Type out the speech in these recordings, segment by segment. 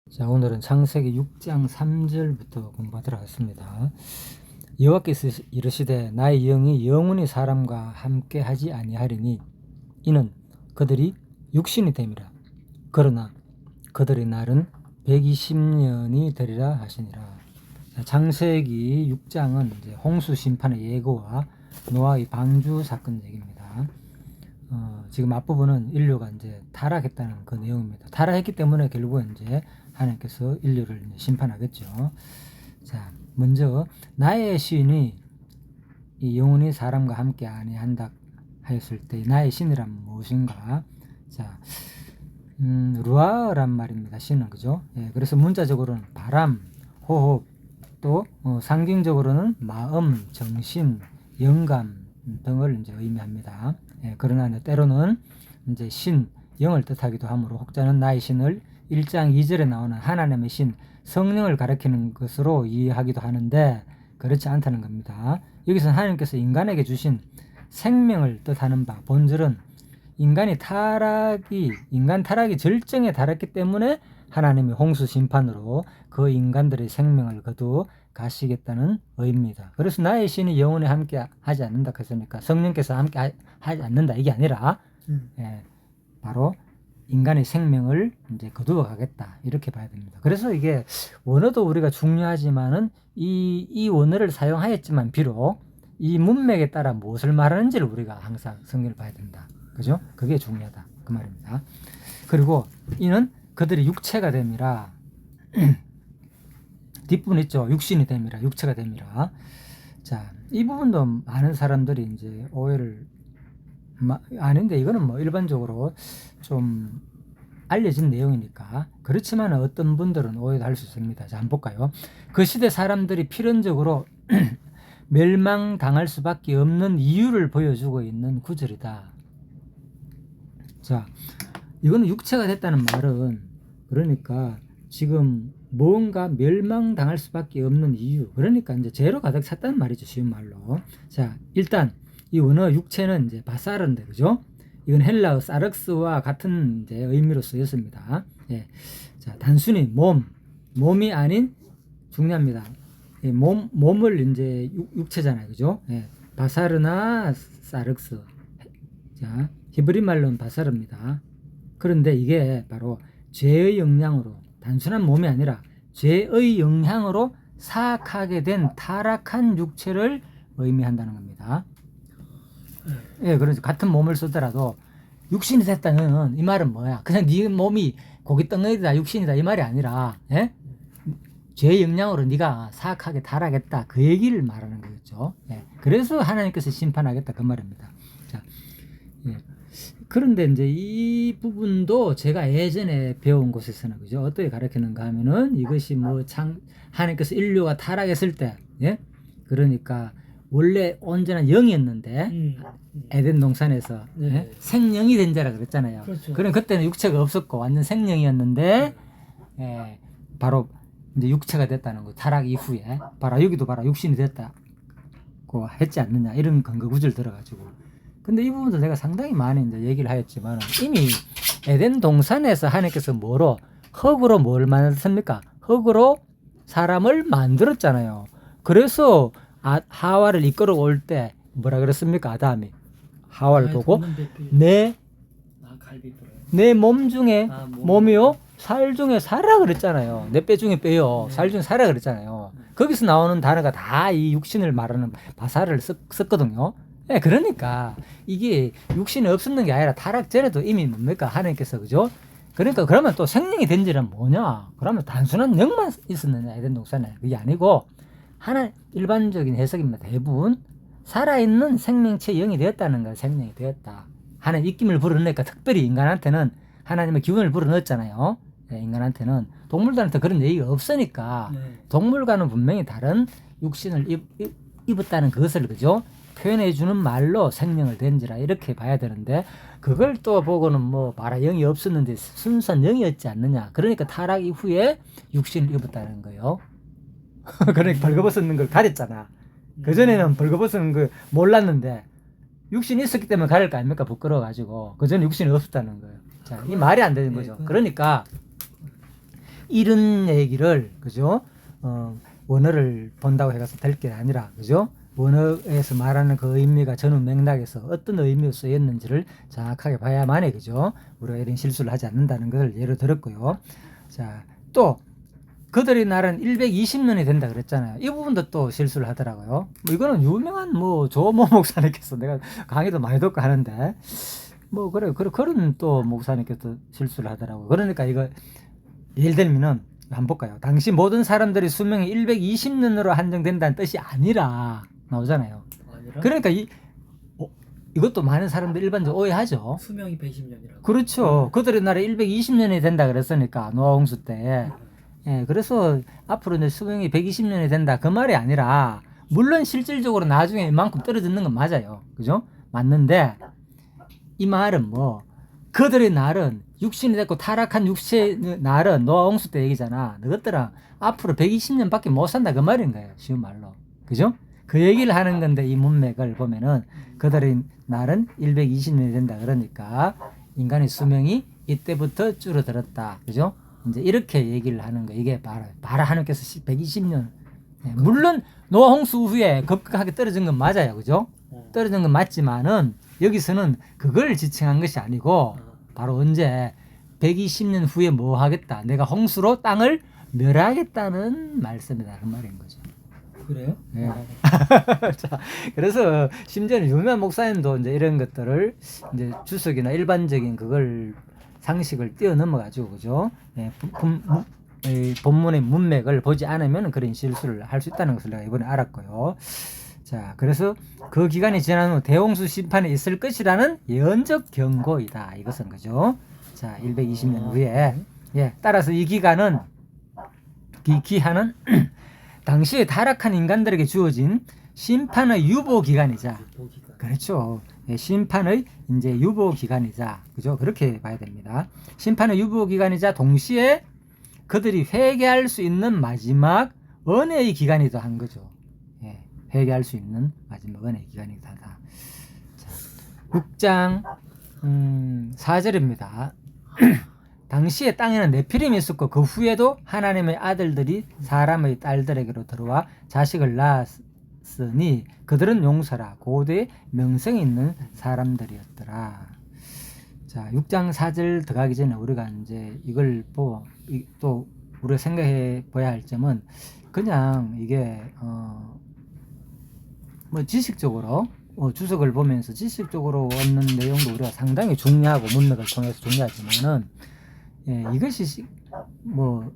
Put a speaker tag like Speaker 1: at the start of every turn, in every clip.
Speaker 1: 자, 오늘은 창세기 6장 3절부터 공부하도록 하겠습니다. 여호와께서 이르시되 나의 영이 영원히 사람과 함께 하지 아니하리니 이는 그들이 육신이 됨이라. 그러나 그들의 날은 120년이 되리라 하시니라. 자, 창세기 6장은 이제 홍수 심판의 예고와 노아의 방주 사건 얘기입니다. 지금 앞부분은 인류가 이제 타락했다는 그 내용입니다. 타락했기 때문에 결국은 이제 하나님께서 인류를 심판하겠죠. 자, 먼저 나의 신이 이 영원히 사람과 함께 아니한다 하였을 때 나의 신이란 무엇인가? 자, 루아란 말입니다. 신은 그죠? 예, 그래서 문자적으로는 바람, 호흡, 또 상징적으로는 마음, 정신, 영감 등을 이제 의미합니다. 예, 그러나 때로는 이제 신, 영을 뜻하기도 하므로 혹자는 나의 신을 1장 2절에 나오는 하나님의 신, 성령을 가리키는 것으로 이해하기도 하는데 그렇지 않다는 겁니다. 여기서 하나님께서 인간에게 주신 생명을 뜻하는 바 본질은 인간 타락이 절정에 달했기 때문에 하나님이 홍수 심판으로 그 인간들의 생명을 거두어 가시겠다는 의미입니다. 그래서 나의 신이 영원히 함께 하지 않는다 했으니까 성령께서 함께 하지 않는다 이게 아니라 예, 바로 인간의 생명을 이제 거두어 가겠다 이렇게 봐야 됩니다. 그래서 이게 원어도 우리가 중요하지만은 이 원어를 사용하였지만 비록 이 문맥에 따라 무엇을 말하는지를 우리가 항상 성경을 봐야 된다. 그죠? 그게 중요하다. 그 말입니다. 그리고 이는 그들이 육체가 됨이라. 뒷부분 있죠. 육신이 됨이라. 육체가 됨이라. 자, 이 부분도 많은 사람들이 이제 오해를 아닌데 이거는 뭐 일반적으로 좀 알려진 내용이니까 그렇지만 어떤 분들은 오해도 할 수 있습니다. 자, 한번 볼까요? 그 시대 사람들이 필연적으로 멸망당할 수밖에 없는 이유를 보여주고 있는 구절이다. 자, 이거는 육체가 됐다는 말은 그러니까 지금 뭔가 멸망당할 수밖에 없는 이유, 그러니까 이제 죄로 가득 찼다는 말이죠. 쉬운 말로. 자, 일단 이 원어 육체는 이제 바사르인데 그죠? 이건 헬라어 사륵스와 같은 이제 의미로 쓰였습니다. 예. 자, 단순히 몸이 아닌 중요합니다. 예, 몸을 이제 육체잖아요. 그죠? 예. 바사르나 사륵스. 자, 히브리 말로는 바사르입니다. 그런데 이게 바로 죄의 영향으로 단순한 몸이 아니라 죄의 영향으로 사악하게 된 타락한 육체를 의미한다는 겁니다. 예, 그래서 같은 몸을 쓰더라도 육신이 됐다는 이 말은 뭐야? 그냥 네 몸이 고깃덩어리다 육신이다 이 말이 아니라 예? 죄의 영향으로 네가 사악하게 타락했다 그 얘기를 말하는 거겠죠. 예, 그래서 하나님께서 심판하겠다 그 말입니다. 자, 예. 그런데 이제 이 부분도 제가 예전에 배운 곳에서는 그죠? 어떻게 가르치는가 하면은 이것이 뭐 하나님께서 인류가 타락했을 때, 예? 그러니까 원래 온전한 영이었는데 에덴 동산에서 예? 생령이 된 자라 그랬잖아요.
Speaker 2: 그렇죠.
Speaker 1: 그럼 그때는 육체가 없었고 완전 생령이었는데 예, 바로 이제 육체가 됐다는 거. 타락 이후에 바로 여기도 바로 육신이 됐다고 했지 않느냐 이런 근거 구절 들어가지고. 근데 이 부분도 내가 상당히 많이 이제 얘기를 하였지만 이미 에덴 동산에서 하나님께서 흙으로 뭘 만들었습니까? 흙으로 사람을 만들었잖아요. 그래서 하와를 이끌어 올 때 뭐라 그랬습니까? 아담이 하와를 보고 내 몸 중에 몸이요 살 중에 살아 그랬잖아요. 내 뼈 중에 뼈요 살 중에 살아 그랬잖아요. 거기서 나오는 단어가 다 이 육신을 말하는 바사를 썼거든요. 네, 그러니까 이게 육신이 없었는 게 아니라 타락 전에도 이미 뭡니까 하나님께서 그죠? 그러니까 그러면 또 생명이 된 지는 뭐냐? 그러면 단순한 영만 있었느냐 에덴 동산에 그게 아니고 하나 일반적인 해석입니다. 대부분 살아있는 생명체 영이 되었다는 거야. 생명이 되었다. 하나님 입김을 불어넣으니까 특별히 인간한테는 하나님의 기운을 불어넣었잖아요. 네, 인간한테는 동물들한테 그런 얘기가 없으니까 동물과는 분명히 다른 육신을 입었다는 것을 그죠? 표현해 주는 말로 생명을 된지라 이렇게 봐야 되는데 그걸 또 보고는 뭐 봐라 영이 없었는데 순수한 영이었지 않느냐. 그러니까 타락 이후에 육신을 입었다는 거예요. 그러니까 벌거벗는 걸 가렸잖아. 그전에는 벌거벗은 거 몰랐는데 육신이 있었기 때문에 가릴 거 아닙니까? 부끄러워가지고 그전에 육신이 없었다는 거예요. 자, 이 말이 안 되는 거죠. 그러니까 이런 얘기를 그죠? 원어를 본다고 해서 될 게 아니라 그죠? 원어에서 말하는 그 의미가 전후 맥락에서 어떤 의미로 쓰였는지를 정확하게 봐야만이 그죠? 우리가 이런 실수를 하지 않는다는 것을 예로 들었고요. 자, 또 그들의 날은 120년이 된다 그랬잖아요. 이 부분도 또 실수를 하더라고요. 뭐 이거는 유명한 뭐 조모 목사님께서 내가 강의도 많이 듣고 하는데 뭐 그런 또 목사님께서 실수를 하더라고요. 그러니까 이거 예를 들면은 한번 볼까요? 당시 모든 사람들이 수명이 120년으로 한정된다는 뜻이 아니라 나오잖아요.
Speaker 2: 아니라
Speaker 1: 그러니까 이것도 많은 사람들이 일반적으로 오해하죠.
Speaker 2: 수명이 120년이라고.
Speaker 1: 그렇죠. 그들의 날에 120년이 된다 그랬으니까 노아 홍수 때. 예, 그래서 앞으로 이제 수명이 120년이 된다 그 말이 아니라 물론 실질적으로 나중에 이만큼 떨어지는 건 맞아요. 그죠? 맞는데 이 말은 뭐 그들의 날은 육신이 됐고 타락한 육체의 날은 노아 홍수 때 얘기잖아. 너희들은 앞으로 120년밖에 못 산다 그 말인 거예요. 쉬운 말로. 그죠? 그 얘기를 하는 건데 이 문맥을 보면은 그들의 날은 120년이 된다 그러니까 인간의 수명이 이때부터 줄어들었다. 그죠? 이제 이렇게 얘기를 하는 거. 이게 바로 하나님께서 120년. 네, 물론 노아 홍수 후에 급격하게 떨어진 건 맞아요. 그죠? 떨어진 건 맞지만은 여기서는 그걸 지칭한 것이 아니고 바로 언제 120년 후에 뭐 하겠다. 내가 홍수로 땅을 멸하겠다는 말씀이다. 그 말인 거죠.
Speaker 2: 그래요?
Speaker 1: 네. 자, 그래서 심지어는 유명한 목사님도 이제 이런 것들을 이제 주석이나 일반적인 그걸 상식을 뛰어넘어가지고 그죠? 네, 본문의 문맥을 보지 않으면 그런 실수를 할 수 있다는 것을 내가 이번에 알았고요. 자, 그래서 그 기간이 지난 후 대홍수 심판이 있을 것이라는 예언적 경고이다. 이것은 그죠? 자, 120년 후에 예, 따라서 이 기간은 이 기한은 당시에 타락한 인간들에게 주어진 심판의 유보 기간이자 그렇죠. 예, 심판의 이제 유보 기간이자 그죠? 그렇게 봐야 됩니다. 심판의 유보 기간이자 동시에 그들이 회개할 수 있는 마지막 은혜의 기간이기도 한 거죠. 예, 회개할 수 있는 마지막 은혜의 기간이기도 하다. 자, 6장 4절입니다. 당시에 땅에는 네피림이 있었고 그 후에도 하나님의 아들들이 사람의 딸들에게로 들어와 자식을 낳았으니 그들은 용서라 고대의 명성이 있는 사람들이었더라. 자, 6장 4절 들어가기 전에 우리가 이제 이걸 보고 또 우리가 생각해 봐야 할 점은 그냥 이게 뭐 지식적으로 주석을 보면서 지식적으로 얻는 내용도 우리가 상당히 중요하고 문맥을 통해서 중요하지만은 예, 이것이 뭐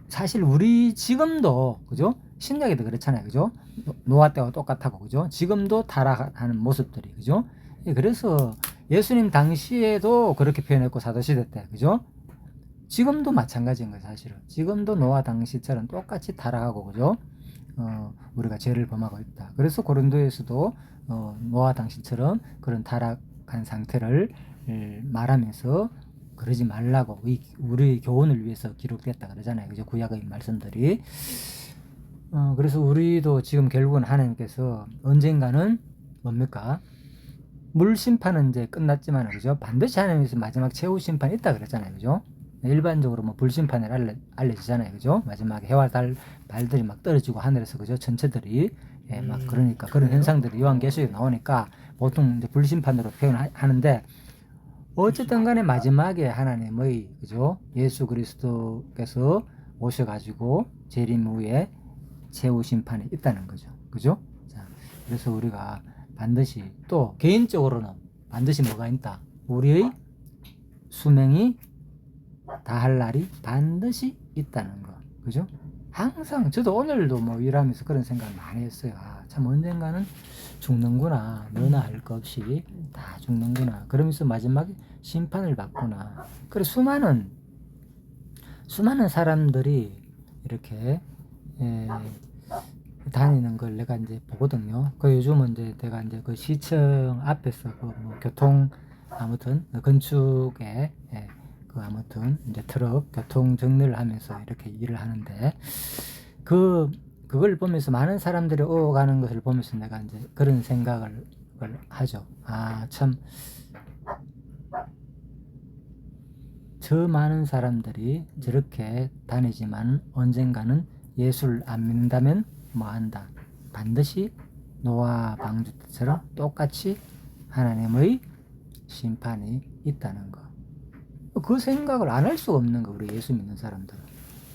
Speaker 1: 사실 우리 지금도 그죠? 신약에도 그렇잖아요. 그죠? 노아 때와 똑같고 그죠? 지금도 타락하는 모습들이 그죠? 예, 그래서 예수님 당시에도 그렇게 표현했고 사도시대 때 그죠? 지금도 마찬가지인 거예요. 사실은 지금도 노아 당시처럼 똑같이 타락하고 그죠? 우리가 죄를 범하고 있다. 그래서 고린도에서도 노아 당시처럼 그런 타락한 상태를 말하면서 그러지 말라고 우리 교훈을 위해서 기록됐다 그러잖아요. 그죠? 구약의 말씀들이. 그래서 우리도 지금 결국은 하나님께서 언젠가는 뭡니까? 물 심판은 이제 끝났지만 그죠? 반드시 하나님께서 마지막 최후 심판이 있다 그랬잖아요. 그죠? 일반적으로 뭐 불심판을 알려지잖아요. 그죠? 마지막에 해와 달 발들이 막 떨어지고 하늘에서 그죠? 전체들이 예, 막 그러니까 그런 현상들이 요한계시록에 나오니까 보통 이제 불심판으로 표현하는데 어쨌든 간에 마지막에 하나님의 그죠? 예수 그리스도께서 오셔가지고 재림 후에 최후 심판이 있다는 거죠. 그죠? 자, 그래서 우리가 반드시 또 개인적으로는 반드시 뭐가 있다? 우리의 수명이 다할 날이 반드시 있다는 거. 그죠? 항상 저도 오늘도 뭐 일하면서 그런 생각을 많이 했어요. 참 언젠가는 죽는구나. 너나 할 것 없이 다 죽는구나. 그러면서 마지막에 심판을 받구나. 그래 수많은 사람들이 이렇게 다니는 걸 내가 이제 보거든요. 그 요즘은 이제 내가 이제 그 시청 앞에서 그 뭐 교통 아무튼 건축에 그 아무튼 이제 트럭 교통 정리를 하면서 이렇게 일을 하는데 그걸 보면서 많은 사람들이 오가는 것을 보면서 내가 이제 그런 생각을 하죠. 참 저 많은 사람들이 저렇게 다니지만 언젠가는 예수를 안 믿는다면 뭐한다? 반드시 노아 방주 때처럼 똑같이 하나님의 심판이 있다는 거. 그 생각을 안 할 수가 없는 거, 우리 예수 믿는 사람들은.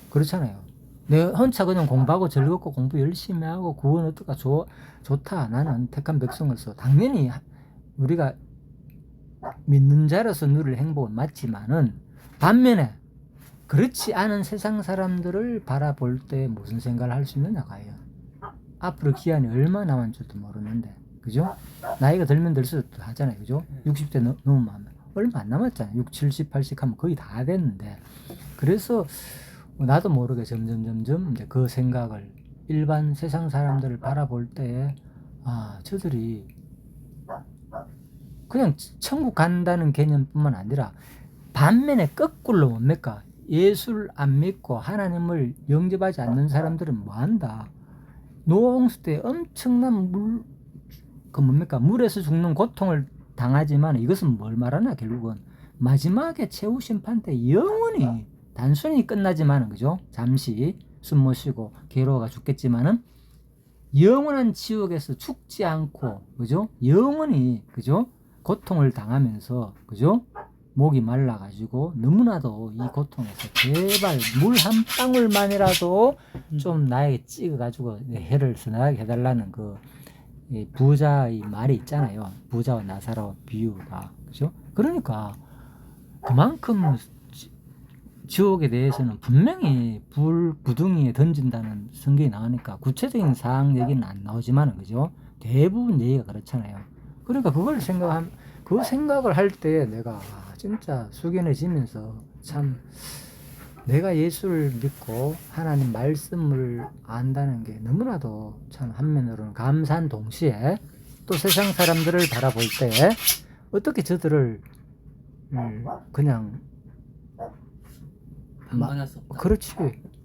Speaker 1: 그렇잖아요. 내 혼자 그냥 공부하고 즐겁고 공부 열심히 하고 구원 어떡하 좋다. 나는 택한 백성으로서 당연히 우리가 믿는 자로서 누릴 행복은 맞지만은 반면에 그렇지 않은 세상 사람들을 바라볼 때 무슨 생각을 할 수 있느냐 과연. 앞으로 기한이 얼마 남은 줄도 모르는데, 그죠? 나이가 들면 들수록 하잖아요, 그죠? 60대 넘으면 얼마 안 남았잖아요. 6, 70, 80 하면 거의 다 됐는데, 그래서 나도 모르게 점점 이제 그 생각을 일반 세상 사람들을 바라볼 때에 저들이 그냥 천국 간다는 개념뿐만 아니라 반면에 거꾸로 뭡니까? 예수를 안 믿고 하나님을 영접하지 않는 사람들은 뭐한다? 노아 홍수 때 엄청난 물에서 죽는 고통을 당하지만 이것은 뭘 말하나 결국은 마지막에 최후 심판 때 영원히 단순히 끝나지만은 그죠? 잠시 숨 못 쉬고 괴로워가 죽겠지만은 영원한 지옥에서 죽지 않고 그죠? 영원히 그죠? 고통을 당하면서 그죠? 목이 말라가지고 너무나도 이 고통에서 제발 물 한 방울만이라도 좀 나에게 찍어가지고 해를 선하게 해달라는 그 부자의 말이 있잖아요. 부자와 나사로 비유가 그죠? 그러니까 그만큼 지옥에 대해서는 분명히 불 구덩이에 던진다는 성경이 나오니까 구체적인 사항 얘기는 안 나오지만은 그죠? 대부분 얘기가 그렇잖아요. 그러니까 그 생각을 할 때 내가 진짜 숙연해지면서 참 내가 예수를 믿고 하나님 말씀을 안다는 게 너무나도 참 한면으로는 감사한 동시에 또 세상 사람들을 바라볼 때 어떻게 저들을 그냥
Speaker 2: 방관할 수 없다.
Speaker 1: 그렇지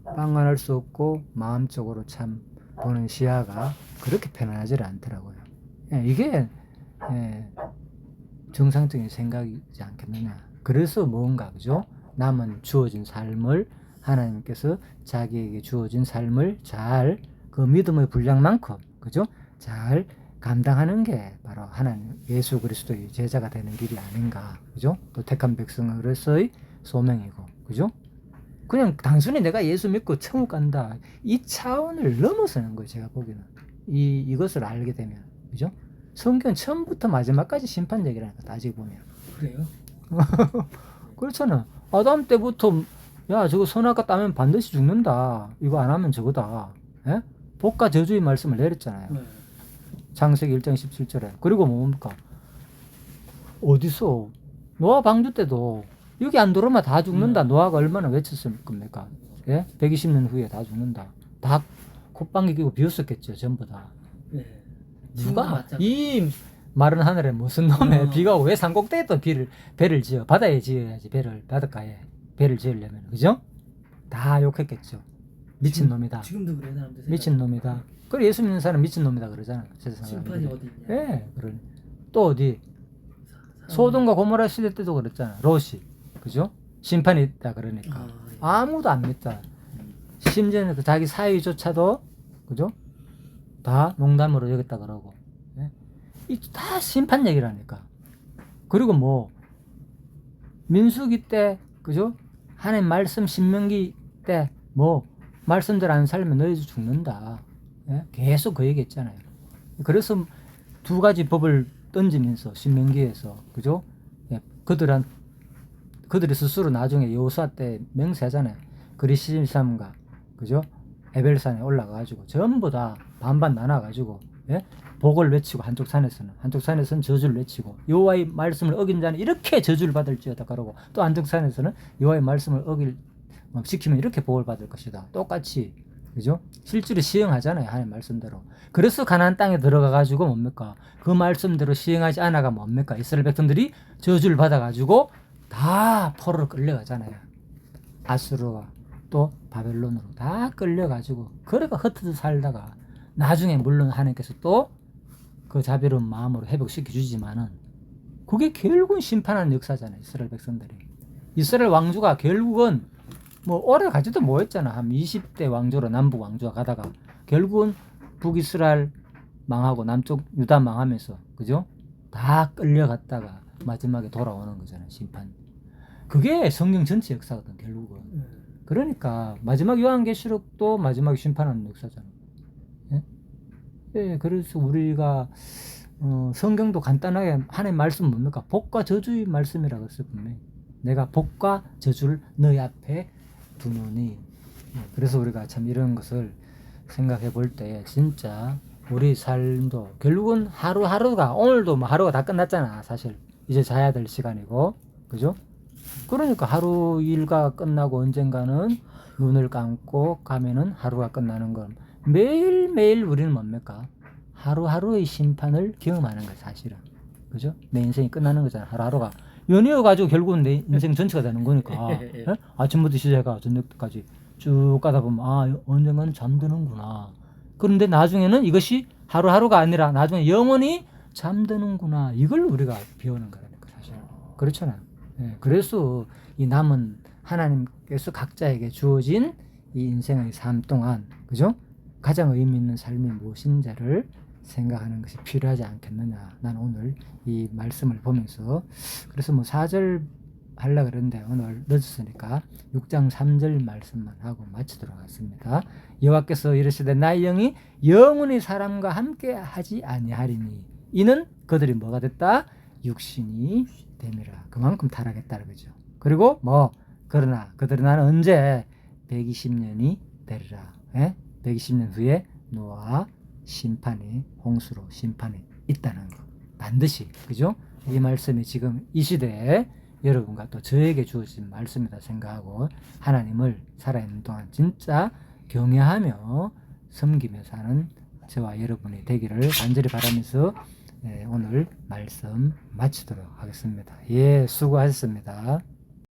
Speaker 1: 방관할 수 없고 마음적으로 참 보는 시야가 그렇게 편안하지 않더라고요. 이게 정상적인 생각이지 않겠느냐. 그래서 뭔가 그죠? 남은 주어진 삶을 하나님께서 자기에게 주어진 삶을 잘 그 믿음의 분량만큼 그죠? 잘 감당하는 게 바로 하나님 예수 그리스도의 제자가 되는 길이 아닌가. 그죠? 또 택한 백성으로서의 소명이고. 그죠? 그냥 단순히 내가 예수 믿고 천국 간다. 이 차원을 넘어서는 거예요. 제가 보기에는. 이것을 알게 되면. 그죠? 성경 처음부터 마지막까지 심판 얘기라니까 따지고 보면.
Speaker 2: 그래요?
Speaker 1: 그렇잖아. 아담 때부터 야 저거 선악과 따면 반드시 죽는다. 이거 안 하면 저거다. 예? 복과 저주의 말씀을 내렸잖아요.
Speaker 2: 네.
Speaker 1: 창세기 1장 17절에. 그리고 뭡니까? 어디서 노아 방주 때도 여기 안 들어오면 다 죽는다. 노아가 얼마나 외쳤을 겁니까? 예? 120년 후에 다 죽는다. 다 콧방귀 끼고 비웃었겠죠. 전부 다.
Speaker 2: 네.
Speaker 1: 누가 이 마른 하늘에 무슨 놈의 비가 오고 왜 산꼭대기에 또 배를 지어 바다에 지어야지 배를 바닷가에 배를 지으려면 그죠? 다 욕했겠죠. 미친 놈이다.
Speaker 2: 지금도 그래요 사람들.
Speaker 1: 미친 놈이다. 그래 예수 믿는 사람 미친 놈이다 그러잖아. 세상
Speaker 2: 심판이
Speaker 1: 사람들이.
Speaker 2: 어디 있냐?
Speaker 1: 예, 그런. 또 어디 소돔과 고모라 시대 때도 그랬잖아. 롯이 그죠? 심판이 있다 그러니까
Speaker 2: 예.
Speaker 1: 아무도 안 믿다. 심지어는 그 자기 사위조차도 그죠? 다 농담으로 여겼다 그러고. 예? 이 다 심판 얘기라니까. 그리고 뭐 민수기 때 그죠? 하나님 말씀 신명기 때 뭐 말씀대로 안 살면 너희도 죽는다. 예? 계속 그 얘기했잖아요. 그래서 두 가지 법을 던지면서 신명기에서 그죠? 예, 그들이 스스로 나중에 여호수아 때 맹세하잖아요. 그리시삼가 그죠? 에벨산에 올라가가지고 전부 다 반반 나눠가지고 예? 복을 외치고 한쪽 산에서는 저주를 외치고 여호와의 말씀을 어긴 자는 이렇게 저주를 받을지어다 그러고 또 한쪽 산에서는 여호와의 말씀을 지키면 이렇게 복을 받을 것이다. 똑같이 그죠? 실제로 시행하잖아요. 하나님 말씀대로. 그래서 가나안 땅에 들어가가지고 뭡니까? 그 말씀대로 시행하지 않아가 뭡니까? 이스라엘 백성들이 저주를 받아가지고 다 포로로 끌려가잖아요. 아수르와 또 바벨론으로 다 끌려가지고 그래가 흩어져 살다가 나중에 물론 하나님께서 또 그 자비로운 마음으로 회복시켜 주지만은 그게 결국은 심판하는 역사잖아요. 이스라엘 백성들이. 이스라엘 왕조가 결국은 뭐 오래 가지도 못했잖아. 한 20대 왕조로 남북 왕조가 가다가 결국은 북이스라엘 망하고 남쪽 유다 망하면서 그죠? 다 끌려갔다가 마지막에 돌아오는 거잖아, 심판. 그게 성경 전체 역사거든, 결국은. 그러니까 마지막 요한계시록도 마지막에 심판하는 역사잖아. 예? 예, 그래서 우리가 성경도 간단하게 하나님 말씀 뭡니까? 복과 저주의 말씀이라고 했어요, 분명히. 내가 복과 저주를 너희 앞에 두노니. 그래서 우리가 참 이런 것을 생각해 볼 때 진짜 우리 삶도 결국은 하루하루가 오늘도 뭐 하루가 다 끝났잖아, 사실. 이제 자야 될 시간이고, 그죠? 그러니까 하루 일과 끝나고 언젠가는 눈을 감고 가면은 하루가 끝나는 건 매일매일 우리는 뭡니까? 하루하루의 심판을 경험하는 거야, 사실은. 그죠? 내 인생이 끝나는 거잖아, 하루하루가. 연이어가지고 결국은 내 인생 전체가 되는 거니까. 예? 아침부터 시작해가 저녁 때까지 쭉 가다 보면, 아, 언젠가는 잠드는구나. 그런데 나중에는 이것이 하루하루가 아니라 나중에 영원히 잠드는구나. 이걸 우리가 배우는 거라니까, 사실. 그렇잖아. 예, 그래서 이 남은 하나님께서 각자에게 주어진 이 인생의 삶 동안, 그죠? 가장 의미 있는 삶이 무엇인지를 생각하는 것이 필요하지 않겠느냐. 난 오늘 이 말씀을 보면서 그래서 뭐 4절 하려고 그랬는데 오늘 늦었으니까 6장 3절 말씀만 하고 마치도록 하겠습니다. 여호와께서 이르시되 나의 영이 영원히 사람과 함께 하지 아니하리니 이는 그들이 뭐가 됐다? 육신이 됨이라. 그만큼 타락했다는 거죠. 그리고 뭐 그러나 그들은 나는 언제 120년이 되리라. 예? 120년 후에 노아 심판이 홍수로 심판이 있다는 거 반드시, 그죠? 이 말씀이 지금 이 시대에 여러분과 또 저에게 주어진 말씀이다 생각하고 하나님을 살아있는 동안 진짜 경외하며 섬기며 사는 저와 여러분이 되기를 간절히 바라면서 오늘 말씀 마치도록 하겠습니다. 예, 수고하셨습니다.